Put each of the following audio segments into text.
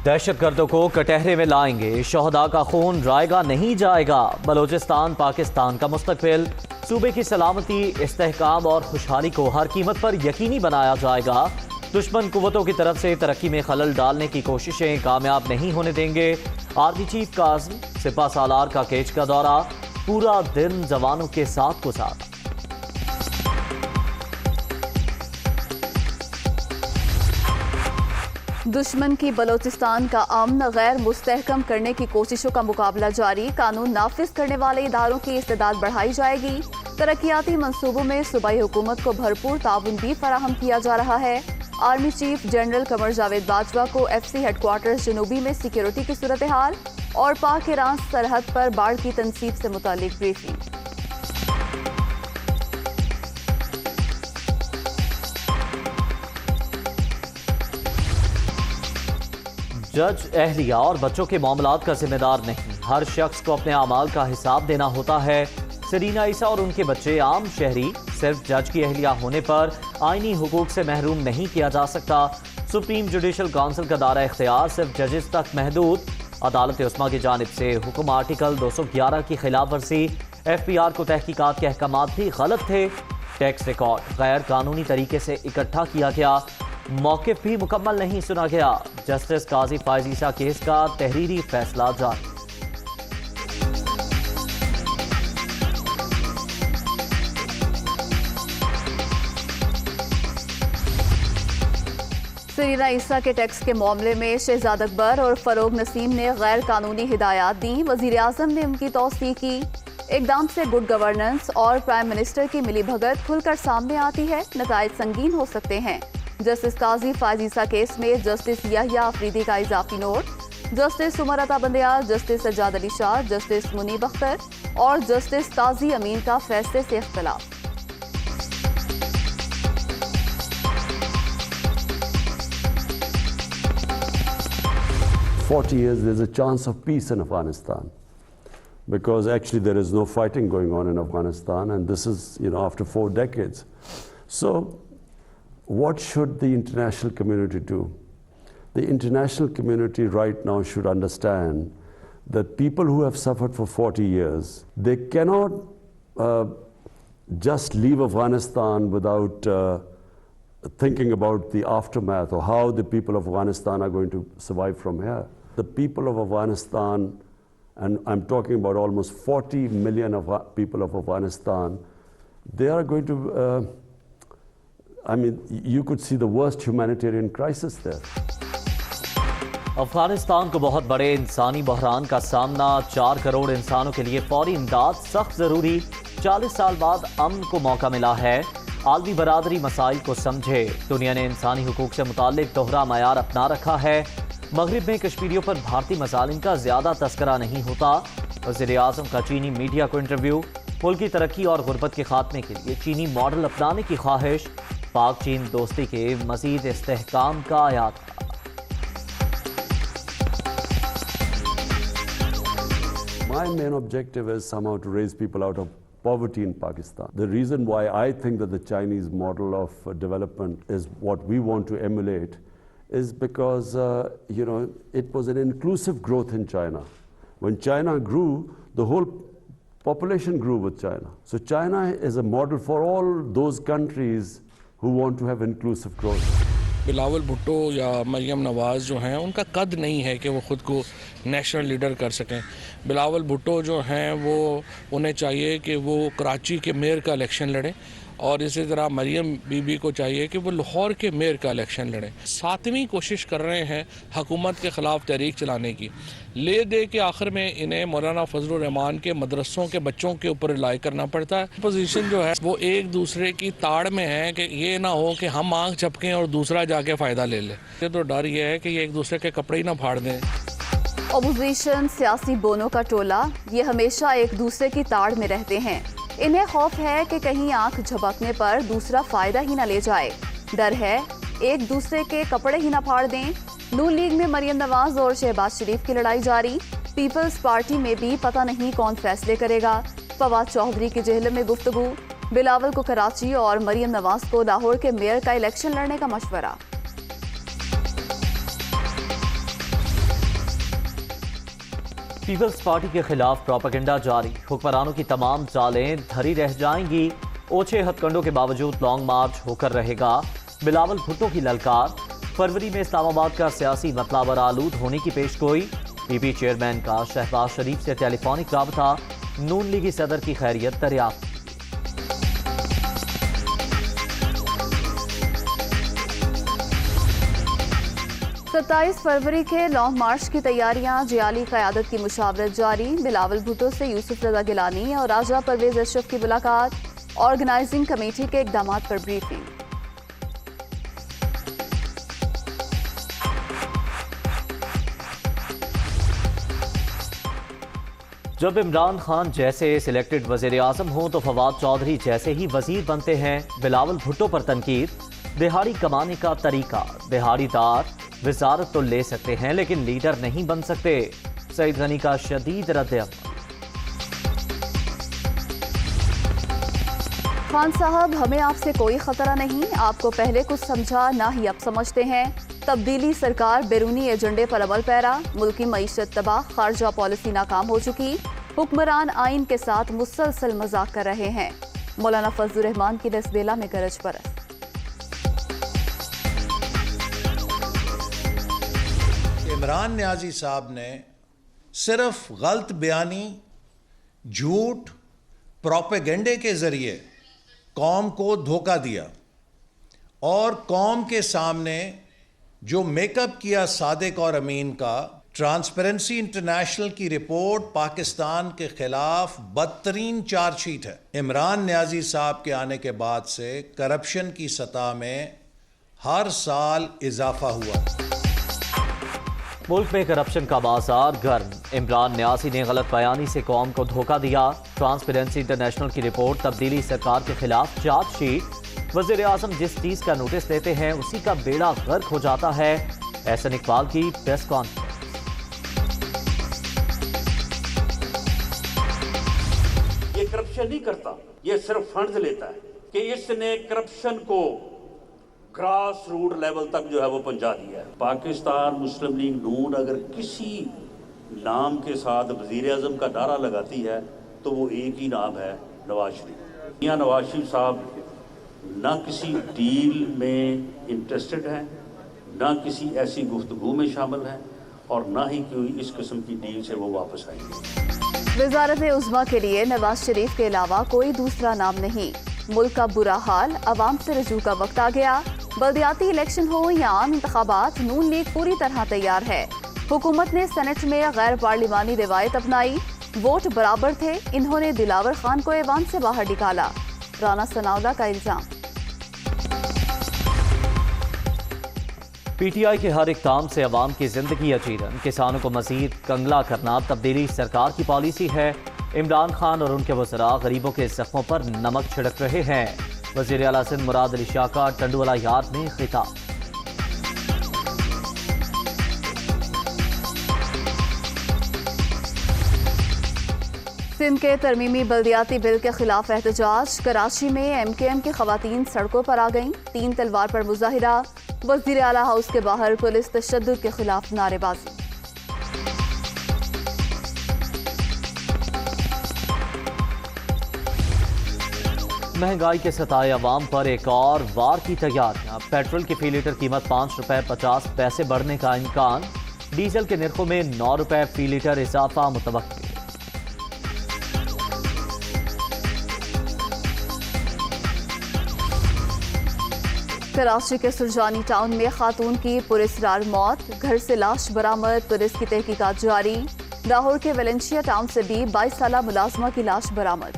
दहशतगर्दों को कटहरे में लाएंगे, शहदा का खून रायगा नहीं जाएगा। बलोचिस्तान पाकिस्तान का मुस्तकबिल, सूबे की सलामती, इस्तेहकाम और खुशहाली को हर कीमत पर यकीनी बनाया जाएगा। दुश्मन कुव्वतों की तरफ से तरक्की में खलल डालने की कोशिशें कामयाब नहीं होने देंगे। आर्मी चीफ काज़म सिपा सालार का केच का दौरा, पूरा दिन जवानों के साथ गुजारा। दुश्मन की बलोचिस्तान का अमन गैर मुस्तहकम करने की कोशिशों का मुकाबला जारी। कानून नाफिज करने वाले इदारों की इस्तेदाद बढ़ाई जाएगी। तरक्याती मंसूबों में सूबाई हुकूमत को भरपूर ताउन भी फराहम किया जा रहा है। Army chief general Qamar Javed Bajwa को FC हेडक्वार्टर्स जनूबी में सिक्योरिटी की सूरत हाल और पाक ईरान सरहद पर बाढ़ की तनसीब से मुतालिक ब्रीफिंग। जज अहलिया और बच्चों के मामलात का जिम्मेदार नहीं, हर शख्स को अपने अमाल का हिसाब देना होता है। सरीना ईसा और उनके बच्चे आम शहरी, सिर्फ जज की अहलिया होने पर आईनी हुकूक से महरूम नहीं किया जा सकता। सुप्रीम जुडिशल काउंसिल का दायरा इख्तियार सिर्फ जजेस तक महदूद। अदालत उस्मा की जानिब से हुक्म आर्टिकल 211 की खिलाफ वर्जी। FPR को तहकीकात के अहकामात भी गलत थे। टैक्स रिकॉर्ड गैर कानूनी तरीके से इकट्ठा किया गया। मौक़िफ़ भी मुकम्मल नहीं सुना गया। जस्टिस काजी फायज़ ईसा केस का तहरीरी फैसला जारी। सरीना ईसा के टैक्स के मामले में शहजाद अकबर और फरोग नसीम ने गैर कानूनी हिदायत दी। वज़ीर आज़म ने उनकी तौसीक़ की। इक़दाम से गुड गवर्नेंस और प्राइम मिनिस्टर की मिलीभगत खुलकर सामने आती है। नताइज संगीन हो सकते हैं। जस्टिस काजी फायज़ ईसा केस में जस्टिस याहिया अफरीदी का इजाफी note, justice Umar Ata Bandial, justice Sajjad Ali Shah, justice Munib Akhtar और जस्टिस काजी अमीन का फैसले से इख्तलाफ। 40 years, there's a chance of peace in Afghanistan, because actually there is no fighting going on in Afghanistan, and this is, after 4 decades. So what should the international community do? The international community right now should understand that people who have suffered for 40 years, they cannot just leave Afghanistan without thinking about the aftermath or how the people of Afghanistan are going to survive from here. The people of Afghanistan, and I'm talking about almost 40 million people of Afghanistan, they are going to, you could see the worst humanitarian crisis there. Afghanistan को बहुत बड़े इंसानी बहरान का सामना, 4 करोड़ इंसानों के लिए फौरी इमदाद सख्त जरूरी। 40 साल बाद अमन को मौका मिला है। आलमी बरादरी मसाइल को समझे। दुनिया ने इंसानी हुकूक से मुताल्लिक दोहरा मयार अपना रखा है। मगरिब में कश्मीरियों पर भारतीय मसालिम का ज्यादा तस्करा नहीं होता। वज़ीर आज़म का चीनी मीडिया को इंटरव्यू। मुल्क की तरक्की और गुर्बत के खात्मे के लिए चीनी मॉडल अपनाने की ख्वाहिश। पाक चीन दोस्ती के मजीद इस्तेहकाम का याद। My main objective is somehow to raise people out of poverty in Pakistan. The reason why I think that the Chinese model of development is what we want to emulate is because, it was an inclusive growth in China. When China grew, the whole population grew with China. So China is a model for all those countries who want to have inclusive growth. Bilawal Bhutto या मरियम नवाज़ जो हैं, उनका कद नहीं है कि वो ख़ुद को नेशनल लीडर कर सकें। बिलावल भुट्टो जो हैं वो उन्हें चाहिए कि वो कराची के मेयर का इलेक्शन लड़ें, और इसी तरह मरियम बीबी को चाहिए कि वो लाहौर के मेयर का इलेक्शन लड़ें। 7वीं कोशिश कर रहे हैं हुकूमत के ख़िलाफ़ तहरीक चलाने की। ले दे के आखिर में इन्हें मौलाना फजलुर रहमान के मदरसों के बच्चों के ऊपर रिलाई करना पड़ता है। पोजीशन जो है वो एक दूसरे की ताड़ में है कि ये ना हो कि हम आँख झपकें और दूसरा जाके फ़ायदा ले ले। ये तो डर ये है कि ये एक दूसरे के कपड़े ही ना फाड़ दें। अपोजिशन सियासी बोनों का टोला, ये हमेशा एक दूसरे की ताड़ में रहते हैं। इन्हें खौफ है कि कहीं आंख झपकने पर दूसरा फायदा ही ना ले जाए। डर है एक दूसरे के कपड़े ही ना फाड़ दें। नून लीग में मरियम नवाज और शहबाज शरीफ की लड़ाई जारी। पीपल्स पार्टी में भी पता नहीं कौन फैसले करेगा। फवाद चौधरी की जेहलम में गुफ्तगू। बिलावल को कराची और मरियम नवाज को लाहौर के मेयर का इलेक्शन लड़ने का मशवरा। पीपल्स पार्टी के खिलाफ प्रोपेगेंडा जारी, हुक्मरानों की तमाम चालें धरी रह जाएंगी। ओछे हथकंडों के बावजूद लॉन्ग मार्च होकर रहेगा। बिलावल भुट्टो की ललकार, फरवरी में इस्लामाबाद का सियासी मतलावर आलूद होने की पेशगोई। पीपी चेयरमैन का शहबाज शरीफ से टेलीफोनिक राबता, नून लीगी सदर की खैरियत दरियाफ्त। 27 फरवरी के लॉन्ग मार्च की तैयारियां, जियाली क़यादत की मुशावरत जारी। बिलावल भुट्टो से यूसुफ रजा गिलानी और राजा परवेज अशरफ की मुलाकात, ऑर्गेनाइजिंग कमेटी के इकदाम पर ब्रीफिंग। जब इमरान खान जैसे सिलेक्टेड वजीर आजम हों तो फवाद चौधरी जैसे ही वजीर बनते हैं। बिलावल भुट्टो पर तनकीद, दिहाड़ी कमाने का तरीका, दिहाड़ीदार वजारत तो ले सकते हैं लेकिन लीडर नहीं बन सकते। सईद गनी का शदीद रद्द-ए-अमल। खान साहब, हमें आपसे कोई खतरा नहीं, आपको पहले कुछ समझा ना ही अब समझते हैं। तब्दीली सरकार बैरूनी एजेंडे पर अमल पैरा, मुल्की मईशत तबाह, खारजा पॉलिसी नाकाम हो चुकी, हुक्मरान आइन के साथ मुसलसल मजाक कर रहे हैं। मौलाना फजलुर रहमान की दसबेला में गरज परस। इमरान न्याजी साहब ने सिर्फ गलत बयानी, झूठ, प्रोपेगेंडे के जरिए कौम को धोखा दिया और कौम के सामने जो मेकअप किया सादिक और अमीन का, ट्रांसपेरेंसी इंटरनेशनल की रिपोर्ट पाकिस्तान के खिलाफ बदतरीन चार्जशीट है। इमरान न्याजी साहब के आने के बाद से करप्शन की सतह में हर साल इजाफा हुआ। मुल्क में करप्शन का बाजार गर्म, इमरान न्यासी ने गलत बयानी से कौम को धोखा दिया। ट्रांसपेरेंसी इंटरनेशनल की रिपोर्ट, तब्दीली सरकार के खिलाफ चार्जशीट, वजीर आजम जिस चीज का नोटिस देते हैं उसी का बेड़ा गर्क हो जाता है। एहसन इकबाल की प्रेस कॉन्फ्रेंस। ये करप्शन नहीं करता, ये सिर्फ फंड्स लेता है कि इसने करप्शन को ग्रास रूट लेवल तक जो है वो पहुंचा दिया है। पाकिस्तान मुस्लिम लीग नून अगर किसी नाम के साथ वजीर आजम का नारा लगाती है तो वो एक ही नाम है, नवाज शरीफ। यहाँ नवाज शरीफ साहब ना किसी डील में इंटरेस्टेड हैं, ना किसी ऐसी गुफ्तगू में शामिल हैं और ना ही कोई इस किस्म की डील से वो वापस आएंगे। वजारत उज़्मा के लिए नवाज शरीफ के अलावा कोई दूसरा नाम नहीं। मुल्क का बुरा हाल, अवाम से रजू का वक्त आ गया। बल्दियाती इलेक्शन हो या आम इंतखाबात, नून लीग पूरी तरह तैयार है। हुकूमत ने सेनेट में गैर पार्लिमानी रिवायत अपनाई, वोट बराबर थे, इन्होंने दिलावर खान को ऐवान से बाहर निकाला। राना सनाउल्लाह का इल्जाम। पीटीआई के हर इक़दाम से अवाम की जिंदगी अजीरन, किसानों को मजीद कंगला करना तब्दीली सरकार की पॉलिसी है। इमरान खान और उनके वज़रा गरीबों के जख्मों पर नमक छिड़क रहे हैं। वज़ीर आला सिंध मुराद अली शाह का टंडुवाला यार्ड में खिताब। सिंध के तरमीमी बल्दियाती बिल के खिलाफ एहतजाज, कराची में MKM की खवातीन सड़कों पर आ गईं। 3 तलवार पर मुजाहिरा, वज़ीर आला हाउस के बाहर पुलिस तशद्दुद के खिलाफ नारेबाजी। महंगाई के सताए अवाम पर एक और वार की तैयारियां। पेट्रोल की फी लीटर कीमत 5 रुपए 50 पैसे बढ़ने का इम्कान। डीजल के निर्खों में 9 रुपए फी लीटर इजाफा मुतवक्किल। कराची के सुरजानी टाउन में खातून की पुरस्रार मौत, घर से लाश बरामद, पुलिस की तहकीकात जारी। लाहौर के वेलेंशिया टाउन से भी 22 साला मुलाजमा की लाश बरामद।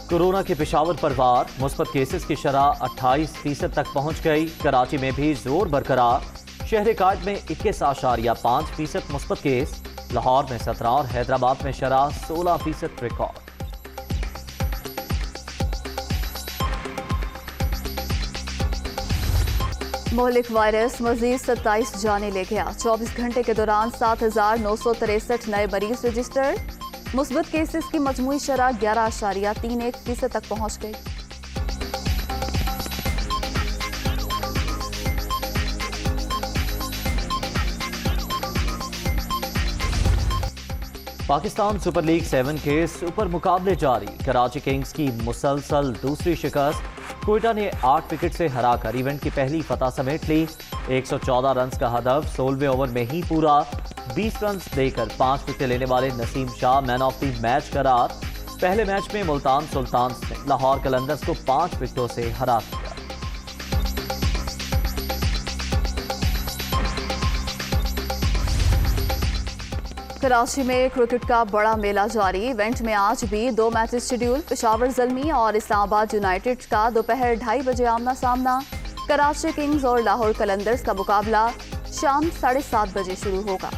कोरोना के पेशावर पर वार, मुस्बत केसेस की शरह 28% तक पहुंच गई। कराची में भी जोर बरकरार, शहर कायद में 21.5% मुस्बत केस। लाहौर में 17 और हैदराबाद में शरह 16% रिकॉर्ड। मोहलिक वायरस मजीद 27 जाने ले गया। 24 घंटे के दौरान 7,963 नए मरीज रजिस्टर्ड। मुस्बत केसेस की मजमूई शरह 11.31% तक पहुंच गई। पाकिस्तान सुपर लीग 7 के सुपर मुकाबले जारी। कराची किंग्स की मुसलसल दूसरी शिकस्त। क्वेटा ने 8 विकेट से हराकर इवेंट की पहली फतह समेट ली। 114 रन का हदफ 16वें ओवर में ही पूरा। 20 रन देकर 5 विकेट लेने वाले Naseem Shah man of the match करार। पहले मैच में मुल्तान सुल्तान्स ने लाहौर कलंदर्स को 5 विकेटों से हरा दिया। कराची में क्रिकेट का बड़ा मेला जारी। इवेंट में आज भी 2 मैचेस शेड्यूल। पेशावर ज़ल्मी और इस्लामाबाद यूनाइटेड का दोपहर 2:30 बजे आमना सामना। कराची किंग्स और लाहौर कलंदर्स का मुकाबला शाम 7:30 बजे शुरू होगा।